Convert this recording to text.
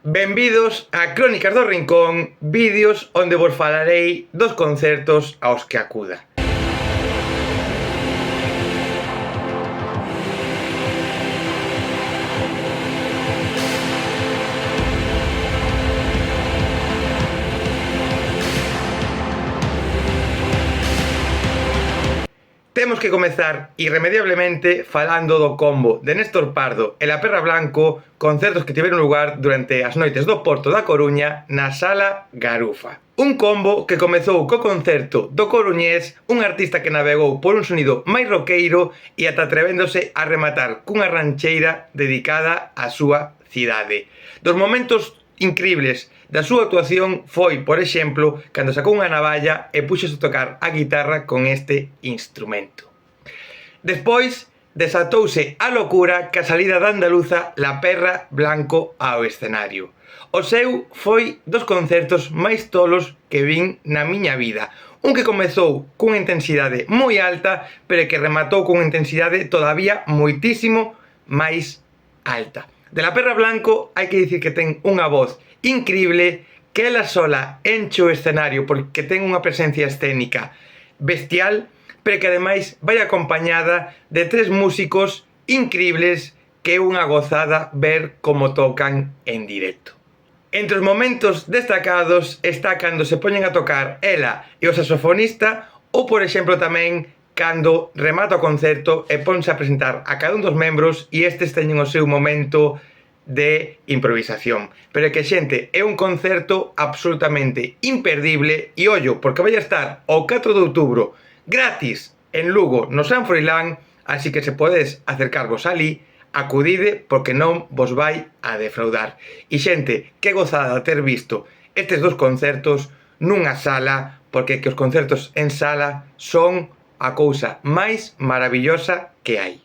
Benvidos a Crónicas do Rincón, vídeos onde vos falarei dos concertos aos que acuda. Temos que comezar irremediablemente falando do combo de Néstor Pardo e La Perra Blanco, concertos que tiveron lugar durante as noites do Porto da Coruña na Sala Garufa. Un combo que comezou co concerto do coruñés, un artista que navegou por un sonido máis roqueiro e ata atrevéndose a rematar cunha rancheira dedicada á súa cidade. Dos momentos incribles da súa actuación foi, por exemplo, cando sacou unha navalla e puxose a tocar a guitarra con este instrumento. Despois, desatouse a locura ca salida da andaluza La Perra Blanco ao escenario. O seu foi dos concertos máis tolos que vin na miña vida. Un que comezou cunha intensidade moi alta, pero que rematou cunha intensidade todavía moitísimo máis alta. De La Perra Blanco hai que dicir que ten unha voz increíble, que ela sola enche o escenario porque ten unha presencia escénica bestial, pero que ademais vai acompañada de tres músicos increíbles que é unha gozada ver como tocan en directo. Entre os momentos destacados está cando se poñen a tocar ela e o saxofonista, ou por exemplo tamén cando remata o concerto e ponse a presentar a cada un dos membros e estes teñen o seu momento de improvisación. Pero é que, xente, é un concerto absolutamente imperdible e ollo, porque vai a estar o 4 de outubro gratis en Lugo no San Froilán, así que se podes acercarvos ali, acudide porque non vos vai a defraudar. E xente, que gozada ter visto estes dos concertos nunha sala, porque que os concertos en sala son a cousa máis maravillosa que hai.